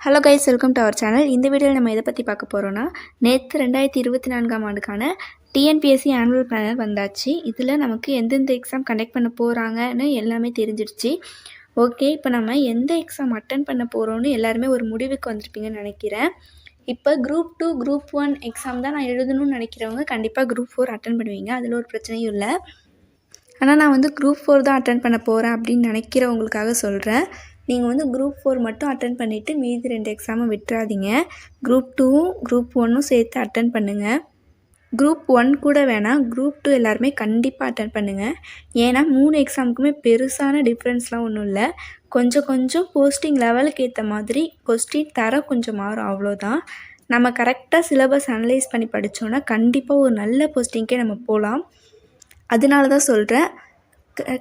Hello guys, welcome to our channel. இந்த வீடியோவில் நம்ம எதை பற்றி பார்க்க போகிறோன்னா, நேற்று 2024ஆம் ஆண்டுக்கான டிஎன்பிஎஸ்சி ஆனுவல் பிளானர் வந்தாச்சு. இதில் நமக்கு எந்தெந்த எக்ஸாம் கண்டக்ட் பண்ண போகிறாங்கன்னு எல்லாமே தெரிஞ்சிடுச்சு. ஓகே, இப்போ நம்ம எந்த எக்ஸாம் அட்டன் பண்ண போகிறோன்னு எல்லாருமே ஒரு முடிவுக்கு வந்திருப்பீங்கன்னு நினைக்கிறேன். இப்போ குரூப் 2 குரூப் 1 எக்ஸாம் தான் நான் எழுதணும்னு நினைக்கிறவங்க கண்டிப்பாக குரூப் 4 அட்டன் பண்ணுவீங்க. அதில் ஒரு பிரச்சனையும் இல்லை. ஆனால் நான் குரூப் 4 தான் அட்டன் பண்ண போகிறேன் அப்படின்னு நினைக்கிறவங்களுக்காக சொல்கிறேன். நீங்கள் குரூப் 4 மட்டும் அட்டன் பண்ணிவிட்டு மீதி 2 எக்ஸாமை விட்டுறாதீங்க. குரூப் 2வும் குரூப் 1ம் சேர்த்து அட்டன் பண்ணுங்கள். குரூப் 1 கூட வேணாம், குரூப் 2 எல்லாருமே கண்டிப்பாக அட்டன் பண்ணுங்கள். ஏன்னா 3 எக்ஸாமுக்குமே பெருசான டிஃப்ரென்ஸ்லாம் ஒன்றும் இல்லை. கொஞ்சம் போஸ்டிங் லெவலுக்கு ஏற்ற மாதிரி கொஸ்டின் தர கொஞ்சம் மாறும், அவ்வளோதான். நம்ம கரெக்டாக சிலபஸ் அனலைஸ் பண்ணி படித்தோன்னா கண்டிப்பாக ஒரு நல்ல போஸ்டிங்க்கே நம்ம போகலாம். அதனால தான் சொல்கிறேன்,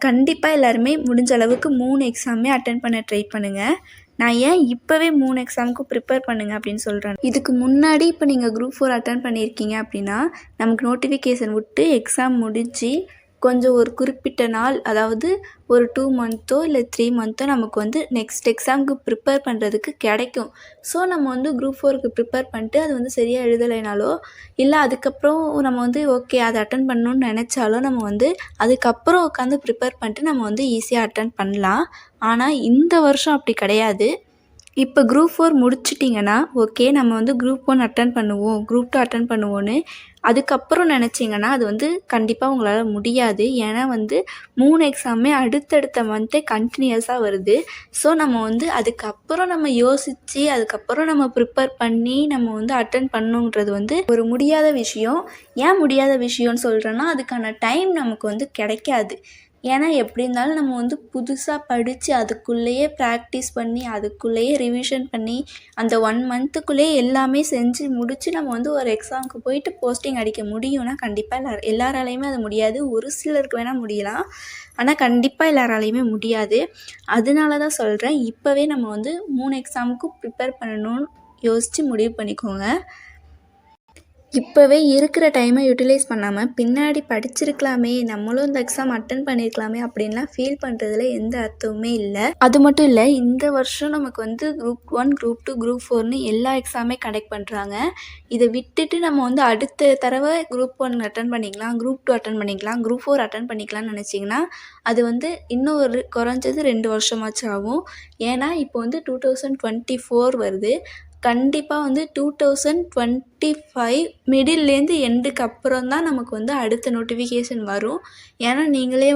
கண்டிப்பாக எல்லாருமே முடிஞ்ச அளவுக்கு 3 எக்ஸாமே அட்டன் பண்ண ட்ரை பண்ணுங்கள். நான் ஏன் இப்போவே 3 எக்ஸாமுக்கும் ப்ரிப்பேர் பண்ணுங்கள் அப்படின்னு சொல்கிறேன். இதுக்கு முன்னாடி இப்போ நீங்கள் குரூப் 4 அட்டன் பண்ணியிருக்கீங்க அப்படின்னா நமக்கு நோட்டிஃபிகேஷன் விட்டு எக்ஸாம் முடிஞ்சு கொஞ்சம் ஒரு குறிப்பிட்ட நாள், அதாவது ஒரு 2 மந்த்தோ இல்லை 3 மந்த்தோ நமக்கு நெக்ஸ்ட் எக்ஸாமுக்கு ப்ரிப்பேர் பண்ணுறதுக்கு கிடைக்கும். ஸோ நம்ம குரூப் 4க்கு ப்ரிப்பேர் பண்ணிட்டு அது சரியாக எழுதலைனாலோ இல்லை அதுக்கப்புறம் நம்ம ஓகே அதை அட்டன் பண்ணணுன்னு நினச்சாலோ நம்ம அதுக்கப்புறம் உட்காந்து ப்ரிப்பேர் பண்ணிட்டு நம்ம ஈஸியாக அட்டன் பண்ணலாம். ஆனால் இந்த வருஷம் அப்படி கிடையாது. இப்போ குரூப் 4 முடிச்சிட்டிங்கன்னா ஓகே நம்ம குரூப் 1 அட்டன் பண்ணுவோம், குரூப் 2 அட்டன் பண்ணுவோன்னு அதுக்கப்புறம் நினச்சிங்கன்னா அது கண்டிப்பாக உங்களால் முடியாது. ஏன்னா 3 எக்ஸாமே அடுத்தடுத்த மந்த்தே கண்டினியூஸாக வருது. ஸோ நம்ம அதுக்கப்புறம் நம்ம யோசித்து அதுக்கப்புறம் நம்ம ப்ரிப்பேர் பண்ணி நம்ம அட்டன் பண்ணணுன்றது ஒரு முடியாத விஷயம். ஏன் முடியாத விஷயம்னு சொல்கிறேன்னா, அதுக்கான டைம் நமக்கு கிடைக்காது. ஏன்னா எப்படி இருந்தாலும் நம்ம புதுசாக படித்து அதுக்குள்ளேயே ப்ராக்டிஸ் பண்ணி அதுக்குள்ளேயே ரிவிஷன் பண்ணி அந்த 1 மந்த்துக்குள்ளேயே எல்லாமே செஞ்சு முடித்து நம்ம ஒரு எக்ஸாமுக்கு போயிட்டு போஸ்டிங் அடிக்க முடியும்னா கண்டிப்பாக எல்லாராலையுமே அது முடியாது. ஒரு சிலருக்கு வேணால் முடியலாம், ஆனால் கண்டிப்பாக எல்லாராலையுமே முடியாது. அதனால தான் சொல்கிறேன், இப்போவே நம்ம 3 எக்ஸாமுக்கும் ப்ரிப்பேர் பண்ணணும்னு யோசித்து முடிவு பண்ணிக்கோங்க. இப்போவே இருக்கிற டைமை யூட்டிலைஸ் பண்ணாமல் பின்னாடி படிச்சிருக்கலாமே, நம்மளும் இந்த எக்ஸாம் அட்டன் பண்ணியிருக்கலாமே அப்படின்லாம் ஃபீல் பண்ணுறதுல எந்த அர்த்தமுமே இல்லை. அது மட்டும் இல்லை, இந்த வருஷம் நமக்கு குரூப் 1 குரூப் 2 குரூப் 4னு எல்லா எக்ஸாமே கண்டக்ட் பண்ணுறாங்க. இதை விட்டுட்டு நம்ம அடுத்த தடவை குரூப் 1 அட்டன் பண்ணிக்கலாம், குரூப் 2 அட்டன் பண்ணிக்கலாம், குரூப் 4 அட்டன் பண்ணிக்கலாம்னு நினச்சிங்கன்னா அது இன்னும் ஒரு குறைஞ்சது 2 வருஷமாச்சும் ஆகும். ஏன்னா இப்போ 2024 வருது. கண்டிப்பாக 2025 மிடில்லேருந்து எண்டுக்கு அப்புறம் தான் நமக்கு அடுத்த நோட்டிஃபிகேஷன் வரும். ஏன்னா நீங்களே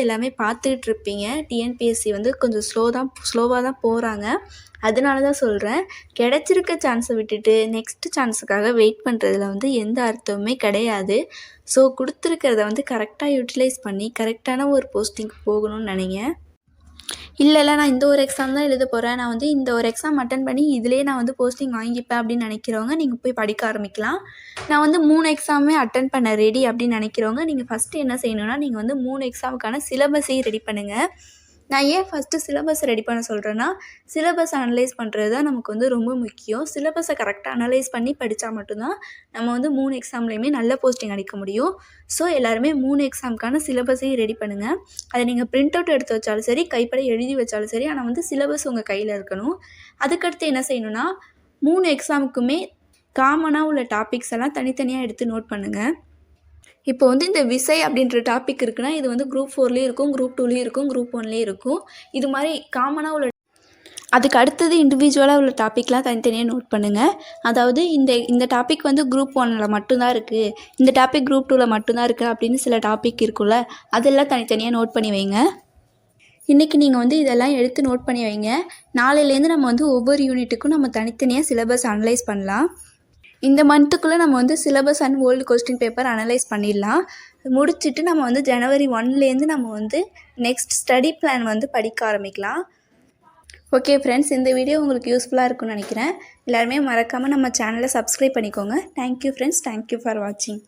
எல்லாமே பார்த்துட்ருப்பீங்க, டிஎன்பிஎஸ்சி கொஞ்சம் ஸ்லோவாக தான் போகிறாங்க. அதனால தான் சொல்கிறேன், கிடச்சிருக்க சான்ஸை விட்டுட்டு நெக்ஸ்ட் சான்ஸுக்காக வெயிட் பண்ணுறதுல எந்த அர்த்தமுமே கிடையாது. ஸோ கொடுத்துருக்கிறத கரெக்டாக யூட்டிலைஸ் பண்ணி கரெக்டான ஒரு போஸ்டிங்க்கு போகணும்னு நினைங்க. இல்லை நான் இந்த ஒரு எக்ஸாம் தான் எழுத போகிறேன், நான் இந்த ஒரு எக்ஸாம் அட்டன் பண்ணி இதிலே நான் போஸ்டிங் வாங்கிப்பேன் அப்படின்னு நினைக்கிறவங்க நீங்கள் போய் படிக்க ஆரம்பிக்கலாம். நான் 3 எக்ஸாமே அட்டன் பண்ண ரெடி அப்படின்னு நினைக்கிறவங்க நீங்கள் ஃபஸ்ட்டு என்ன செய்யணுன்னா, நீங்கள் 3 எக்ஸாமுக்கான சிலபஸையும் ரெடி பண்ணுங்கள். நான் ஏன் ஃபஸ்ட்டு சிலபஸ் ரெடி பண்ண சொல்கிறேன்னா, சிலபஸ் அனலைஸ் பண்ணுறது தான் நமக்கு ரொம்ப முக்கியம். சிலபஸை கரெக்டாக அனலைஸ் பண்ணி படித்தா மட்டும்தான் நம்ம 3 எக்ஸாம்லேயுமே நல்ல போஸ்டிங் அடிக்க முடியும். ஸோ எல்லாருமே 3 எக்ஸாமுக்கான சிலபஸையும் ரெடி பண்ணுங்கள். அதை நீங்கள் பிரிண்ட் அவுட் எடுத்து வச்சாலும் சரி, கைப்பட எழுதி வச்சாலும் சரி, ஆனால் சிலபஸ் உங்கள் கையில் இருக்கணும். அதுக்கடுத்து என்ன செய்யணுன்னா, 3 எக்ஸாமுக்குமே காமனாக உள்ள டாபிக்ஸ் எல்லாம் தனித்தனியாக எடுத்து நோட் பண்ணுங்கள். இப்போ இந்த விசை அப்படின்ற டாபிக் இருக்குன்னா, இது குரூப் 4லேயும் இருக்கும், குரூப் 2லேயும் இருக்கும், குரூப் 1லேயும் இருக்கும். இது மாதிரி காமனாக உள்ள அதுக்கு அடுத்தது இண்டிவிஜுவலாக உள்ள டாப்பிக்லாம் தனித்தனியாக நோட் பண்ணுங்கள். அதாவது இந்த டாபிக் குரூப் 1ல் மட்டும்தான் இருக்குது, இந்த டாபிக் குரூப் 2ல் மட்டும்தான் இருக்குது அப்படின்னு சில டாபிக் இருக்குல்ல, அதெல்லாம் தனித்தனியாக நோட் பண்ணி வைங்க. இன்றைக்கி நீங்கள் இதெல்லாம் எடுத்து நோட் பண்ணி வைங்க. நாளையிலேருந்து நம்ம ஒவ்வொரு யூனிட்டுக்கும் நம்ம தனித்தனியாக சிலபஸ் அனலைஸ் பண்ணலாம். இந்த மந்த்துக்குள்ளே நம்ம syllabus and old question paper analyse பண்ணிடலாம். முடிச்சுட்டு நம்ம ஜனவரி 1லேருந்து நம்ம நெக்ஸ்ட் ஸ்டடி பிளான் படிக்க ஆரம்பிக்கலாம். ஓகே ஃப்ரெண்ட்ஸ், இந்த வீடியோ உங்களுக்கு யூஸ்ஃபுல்லாக இருக்கும்னு நினைக்கிறேன். எல்லாருமே மறக்காமல் நம்ம சேனலை சப்ஸ்கிரைப் பண்ணிக்கோங்க. தேங்க்யூ ஃப்ரெண்ட்ஸ், தேங்க்யூ ஃபார் வாட்சிங்.